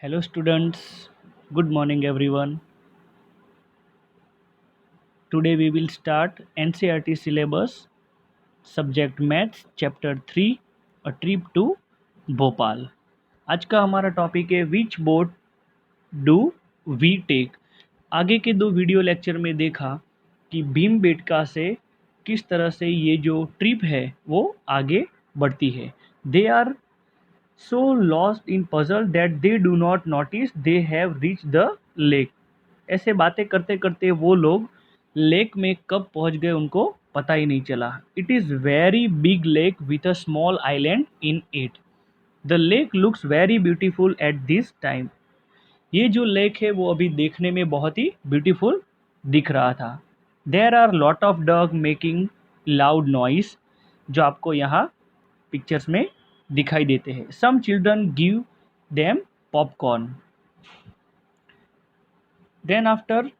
Hello students, good morning everyone. Today we will start NCERT syllabus, subject Maths, chapter 3, a trip to Bhopal. आज का हमारा topic है which boat do we take. आगे के दो video lecture में देखा कि भीमबेटका से किस तरह से ये जो ट्रिप है वो आगे बढ़ती है। They are so lost in puzzle that they do not notice they have reached the lake। ऐसे बातें करते करते वो लोग लेक में कब पहुंच गए उनको पता ही नहीं चला। It is very big lake with a small island in it. The lake looks very beautiful at this time. ये जो लेक है वो अभी देखने में बहुत ही ब्यूटीफुल दिख रहा था। There are lot of dog making loud noise, जो आपको यहाँ पिक्चर्स में दिखाई देते हैं। Some children give them popcorn. Then after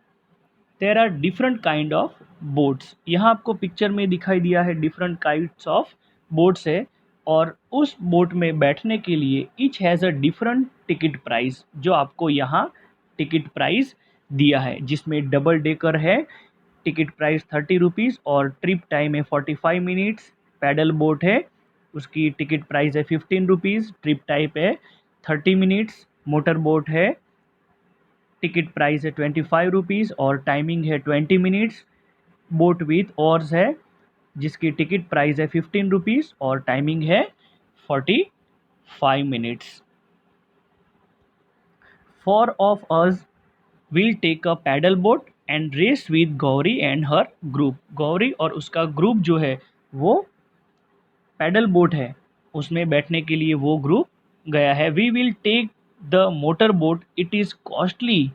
there are different kind of boats. यहाँ आपको पिक्चर में दिखाई दिया है डिफरेंट काइंड्स ऑफ बोट्स है, और उस बोट में बैठने के लिए each has a different ticket price, जो आपको यहाँ टिकट प्राइस दिया है, जिसमें डबल डेकर है, टिकट प्राइस 30 रुपीज़ और ट्रिप टाइम है 45 मिनट्स। पैडल बोट है, उसकी टिकट प्राइस है 15 रुपीज़, ट्रिप टाइप है 30 मिनट्स। मोटर बोट है, टिकट प्राइस है 25 रुपीज़ और टाइमिंग है 20 मिनट्स। बोट विथ ऑर्स है, जिसकी टिकट प्राइस है 15 रुपीज़ और टाइमिंग है 45 minutes. Four of us will take a paddle boat and race with Gauri and her group. Gauri और उसका ग्रुप जो है वो पैडल बोट है, उसमें बैठने के लिए वो ग्रुप गया है। We will take the motor boat, it is costly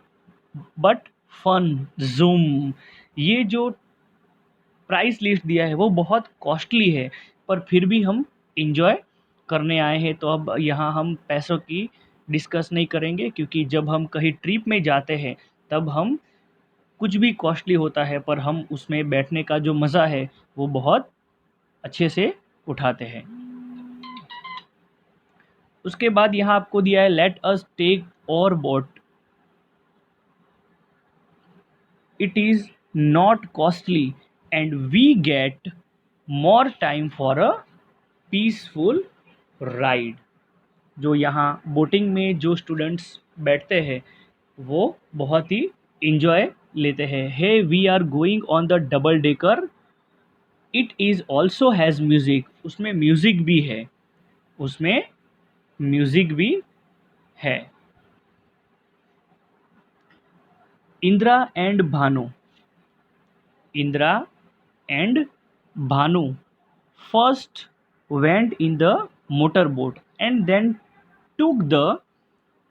but fun zoom. ये जो प्राइस लिस्ट दिया है वो बहुत कॉस्टली है, पर फिर भी हम इंजॉय करने आए हैं। तो अब यहाँ हम पैसों की डिस्कस नहीं करेंगे, क्योंकि जब हम कहीं ट्रिप में जाते हैं तब हम कुछ भी कॉस्टली होता है पर हम उसमें बैठने का जो मज़ा है वो बहुत अच्छे से उठाते हैं। उसके बाद यहाँ आपको दिया है लेट अस टेक और boat, it is not costly and we get more time for a peaceful ride। जो यहाँ बोटिंग में जो स्टूडेंट्स बैठते हैं वो बहुत ही इंजॉय लेते हैं। Hey we are going on the double decker, it is also has music. उसमें म्यूज़िक भी है, उसमें म्यूज़िक भी है। Indira and Bhanu, Indira and Bhanu first went in the motorboat and then took the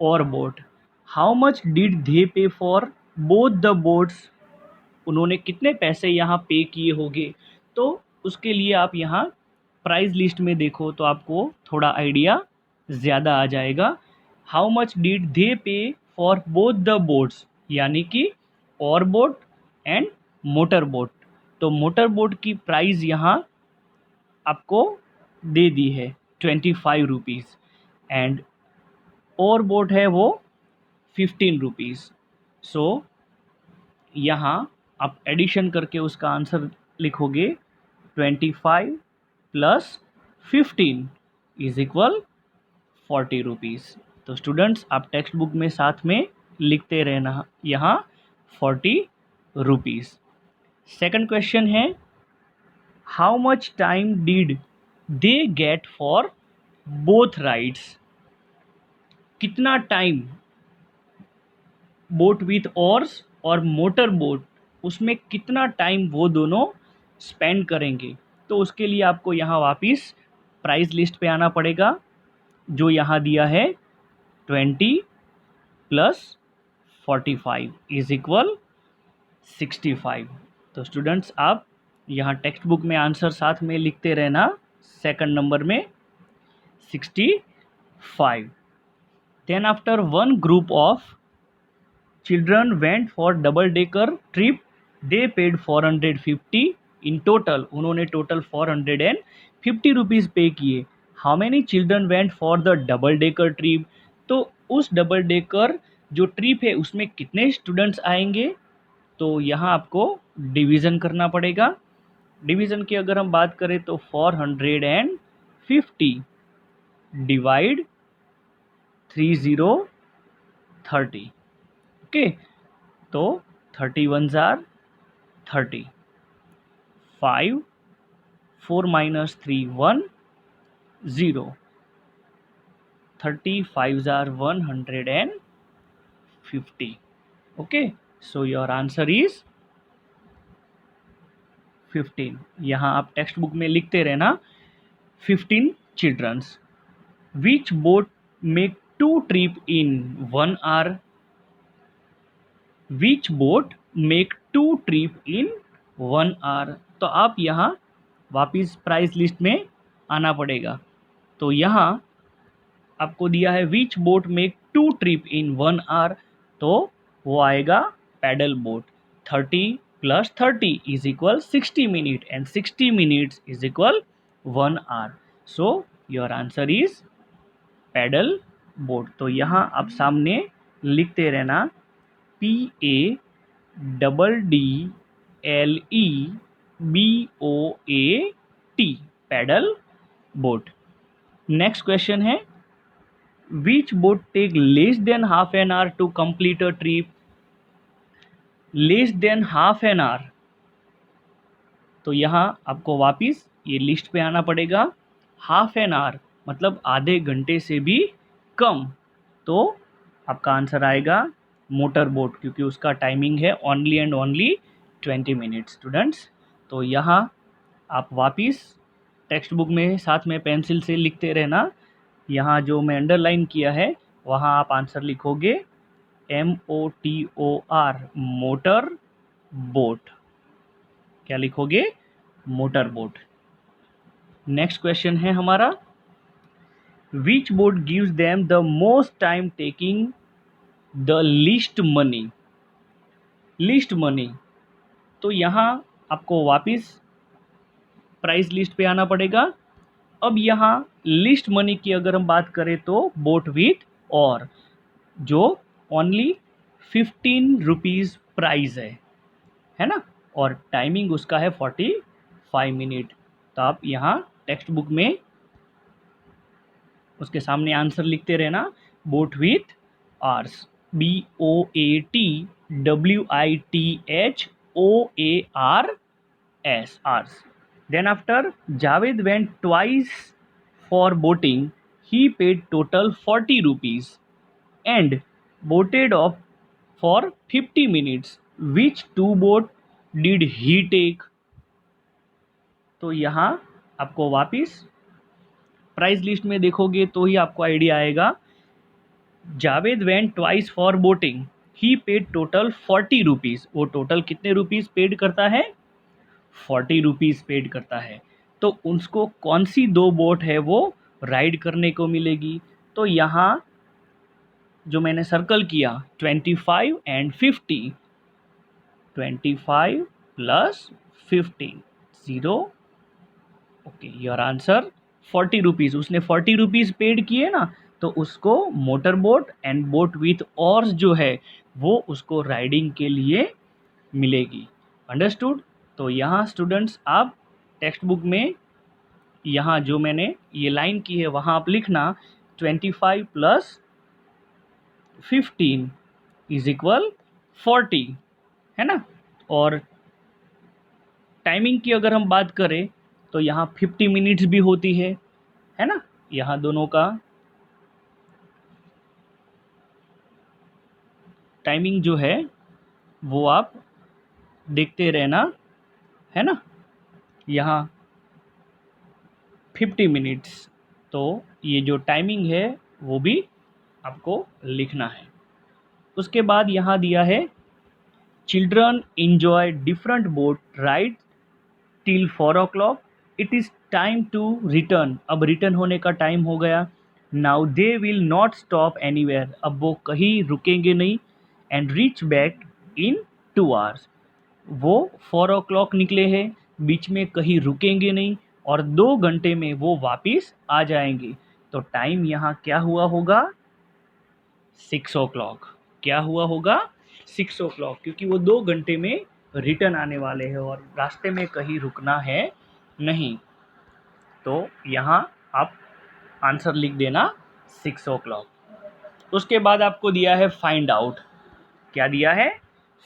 oar boat। How much did they pay for both the boats? उन्होंने कितने पैसे यहाँ पे किए होंगे? तो उसके लिए आप यहाँ प्राइस लिस्ट में देखो तो आपको थोड़ा आइडिया ज़्यादा आ जाएगा। हाउ मच डिड दे पे फॉर बोथ द बोट्स, यानी कि और बोट एंड मोटर बोट। तो मोटर बोट की प्राइस यहाँ आपको दे दी है 25 रुपीज़ एंड और बोट है वो 15 रुपीज़। सो यहाँ आप एडिशन करके उसका आंसर लिखोगे 25 प्लस 15 इज इक्वल 40 रुपीज़। तो स्टूडेंट्स आप टेक्स्ट बुक में साथ में लिखते रहना यहाँ 40 रुपीज़। सेकंड क्वेश्चन है how much time did they get for both rides. कितना टाइम बोट विथ ऑर्स और मोटर बोट, उसमें कितना टाइम वो दोनों स्पेंड करेंगे। तो उसके लिए आपको यहाँ वापस प्राइस लिस्ट पे आना पड़ेगा, जो यहाँ दिया है 20 प्लस 45 इज इक्वल 65। तो स्टूडेंट्स आप यहाँ टेक्स्ट बुक में आंसर साथ में लिखते रहना। सेकंड नंबर में 65। Then after one group of children went for double decker trip, they paid 450 in total। उन्होंने टोटल 450 रुपीज़ पे किए। How many children went for the double decker trip, तो उस डबल डेकर जो ट्रिप है उसमें कितने स्टूडेंट्स आएंगे, तो यहाँ आपको डिवीज़न करना पड़ेगा। डिवीज़न की अगर हम बात करें तो 450 डिवाइड 3030, ओके। तो 30 1s are 30, 5 4 minus 3 1 0, 30 5s are 150, okay, so your answer is 15। यहाँ आप टेक्स्ट बुक में लिखते रहना 15 childrens. Which boat make 2 trip in 1 hour, which boat make 2 trip in 1 hour। तो आप यहाँ वापिस प्राइस लिस्ट में आना पड़ेगा। तो यहाँ आपको दिया है which boat make 2 trip in 1 hour, तो वो आएगा paddle boat. 30 + 30 is equal 60 minute and 60 minutes is equal 1 hour, so your answer is paddle boat. तो यहाँ आप सामने लिखते रहना PADDLEBOAT, paddle boat. Next question है which boat take less than half an hour to complete a trip. Less than half an hour, तो यहाँ आपको वापिस ये लिस्ट पे आना पड़ेगा। हाफ एन आवर मतलब आधे घंटे से भी कम, तो आपका आंसर आएगा मोटर बोट, क्योंकि उसका टाइमिंग है only and only 20 minute students. तो यहाँ आप वापिस टेक्स्ट बुक में साथ में पेंसिल से लिखते रहना। यहाँ जो मैं अंडरलाइन किया है वहाँ आप आंसर लिखोगे MOTOR, मोटर बोट। क्या लिखोगे? Motor boat. नेक्स्ट क्वेश्चन है हमारा which boat gives them the most time taking the least money. Least money, तो यहाँ आपको वापिस प्राइस लिस्ट पे आना पड़ेगा। अब यहाँ लिस्ट मनी की अगर हम बात करें तो बोट विथ और जो ओनली 15 रुपीज़ प्राइस है ना, और टाइमिंग उसका है 45 मिनट। तो आप यहाँ टेक्स्ट बुक में उसके सामने आंसर लिखते रहना boat with oars, BOATWITHOARS, oars. Then after Javed went twice for boating, he paid total 40 rupees and boated off for 50 minutes. Which two boat did he take? तो यहाँ आपको वापिस प्राइस लिस्ट में देखोगे तो ही आपको आइडिया आएगा। Javed went twice for boating, he paid total 40 rupees. वो टोटल कितने रुपीज़ पेड करता है? 40 रुपीज़ पेड करता है। तो उसको कौन सी 2 बोट है वो राइड करने को मिलेगी? तो यहाँ जो मैंने सर्कल किया 25 and 50, 25 + 15 0, okay, your answer 40 rupees. उसने 40 रुपीज़ पेड किए ना, तो उसको motor boat and boat with oars जो है वो उसको राइडिंग के लिए मिलेगी। अंडरस्टूड? तो यहाँ स्टूडेंट्स आप टेक्स्ट बुक में यहाँ जो मैंने ये लाइन की है वहाँ आप लिखना 25 + 15 इज इक्वल 40, है ना। और टाइमिंग की अगर हम बात करें तो यहाँ 50 मिनट्स भी होती है ना। यहाँ दोनों का टाइमिंग जो है वो आप देखते रहना, है ना। यहाँ 50 मिनट्स, तो ये जो टाइमिंग है वो भी आपको लिखना है। उसके बाद यहाँ दिया है children enjoy different boat ride till 4 o'clock, it is time to return. अब रिटर्न होने का टाइम हो गया। Now they will not stop anywhere, अब वो कहीं रुकेंगे नहीं। And reach back in 2 hours, वो 4 o'clock निकले हैं, बीच में कहीं रुकेंगे नहीं और 2 घंटे में वो वापस आ जाएंगे। तो टाइम यहाँ क्या हुआ होगा? 6 o'clock। क्या हुआ होगा? 6 o'clock, क्योंकि वो 2 घंटे में रिटर्न आने वाले हैं और रास्ते में कहीं रुकना है नहीं। तो यहाँ आप आंसर लिख देना 6 o'clock। उसके बाद आपको दिया है फाइंड आउट। क्या दिया है?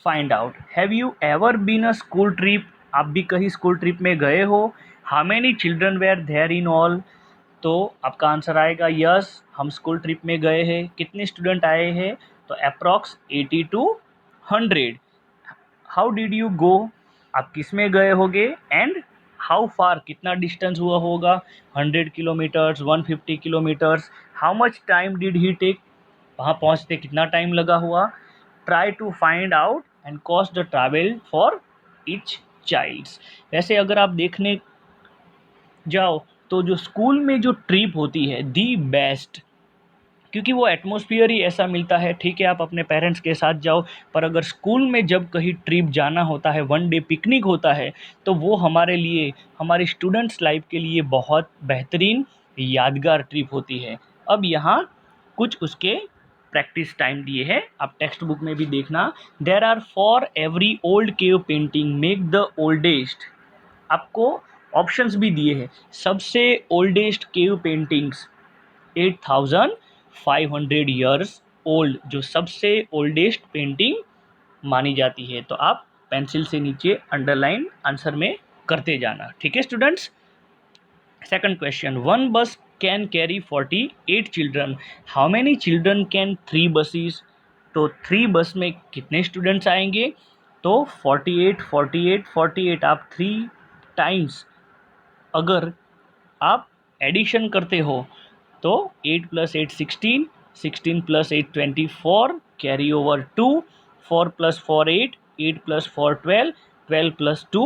Find out. Have you ever been a school trip? आप भी कहीं स्कूल ट्रिप में गए हो? How many children were there in all? तो आपका आंसर आएगा यस, हम स्कूल ट्रिप में गए हैं। कितने स्टूडेंट आए हैं? तो approx 80 to 100। How did you go? आप किस में गए होगे? एंड हाउ फार, कितना डिस्टेंस हुआ होगा? 100 kilometres, 150 kilometres. How much time did he take? वहाँ पहुँचते कितना टाइम लगा हुआ? Try to find out and cost the travel for each childs. वैसे अगर आप देखने जाओ तो जो स्कूल में जो ट्रिप होती है दी बेस्ट, क्योंकि वो एटमॉस्फेयर ही ऐसा मिलता है। ठीक है, आप अपने पेरेंट्स के साथ जाओ, पर अगर स्कूल में जब कहीं ट्रिप जाना होता है, 1 डे पिकनिक होता है, तो वो हमारे लिए, हमारी स्टूडेंट्स लाइफ के लिए बहुत बेहतरीन यादगार ट्रिप होती है। अब यहाँ कुछ उसके प्रैक्टिस टाइम दिए हैं, आप टेक्स्ट बुक में भी देखना। There are for every old cave painting make the oldest. आपको ऑप्शंस भी दिए हैं। सबसे oldest cave paintings 8500 years old, जो सबसे ओल्डेस्ट पेंटिंग मानी जाती है। तो आप पेंसिल से नीचे अंडरलाइन आंसर में करते जाना। ठीक है स्टूडेंट्स। सेकंड क्वेश्चन, 1 बस can carry 48 children, how many children can 3 buses? तो 3 बस में कितने स्टूडेंट्स आएंगे? तो 48 48 48, आप 3 टाइम्स अगर आप एडिशन करते हो तो 8 + 8 16, 16 + 8 24, कैरी ओवर 2, 4 + 4 8, 8 + 4 12, 12 + 2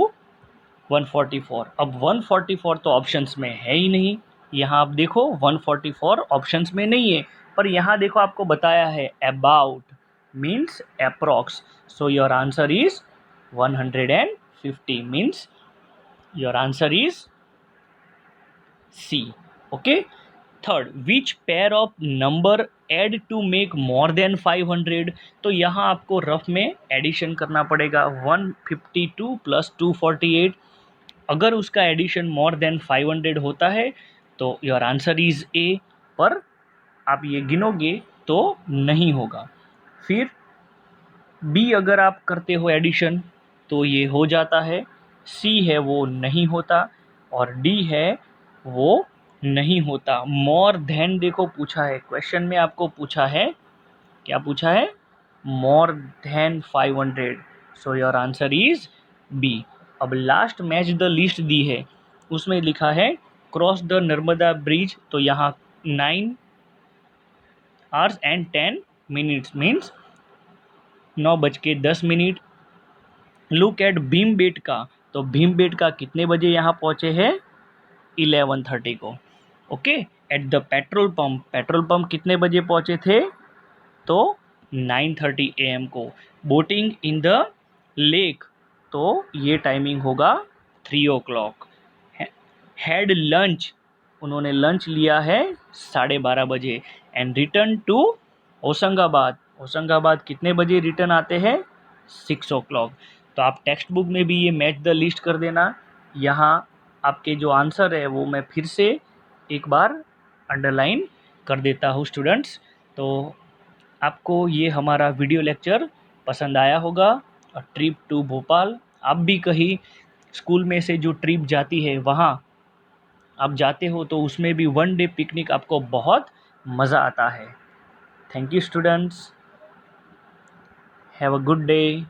144। अब 144 तो ऑप्शंस में है ही नहीं। यहाँ आप देखो 144 ऑप्शंस में नहीं है, पर यहाँ देखो आपको बताया है about means approx. So your answer is 150 means your answer is C। Okay. Third, which pair of number add to make more than 500? तो यहाँ आपको रफ में एडिशन करना पड़ेगा। 152 + 248, अगर उसका एडिशन मोर देन 500 होता है तो योर आंसर इज A, पर आप ये गिनोगे तो नहीं होगा। फिर B अगर आप करते हो एडिशन तो ये हो जाता है, C है वो नहीं होता, और D है वो नहीं होता। मोर देन देखो पूछा है क्वेश्चन में, आपको पूछा है, क्या पूछा है? मोर than 500। So your answer is B। अब लास्ट मैच द लिस्ट दी है, उसमें लिखा है क्रॉस द नर्मदा ब्रिज, तो यहाँ 9 hours and 10 minutes means 9:10। Look at Bhimbetka, तो भीमबेटका कितने बजे यहाँ पहुँचे हैं? 11:30 को। Okay. At the petrol pump, petrol pump कितने बजे पहुँचे थे? तो 9:30 AM को। बोटिंग इन द लेक, तो ये टाइमिंग होगा 3 o'clock। हैड लंच, उन्होंने लंच लिया है 12:30 बजे। And return to Hoshangabad, Hoshangabad कितने बजे रिटर्न आते हैं? 6 o'clock। तो आप टेक्स्ट बुक में भी ये मैच द लिस्ट कर देना। यहाँ आपके जो आंसर है वो मैं फिर से एक बार अंडरलाइन कर देता हूँ स्टूडेंट्स। तो आपको ये हमारा वीडियो लेक्चर पसंद आया होगा। और ट्रिप टू भोपाल, आप भी कहीं स्कूल में से जो ट्रिप जाती है वहाँ आप जाते हो तो उसमें भी 1 डे पिकनिक आपको बहुत मज़ा आता है। Thank you students, have a good day.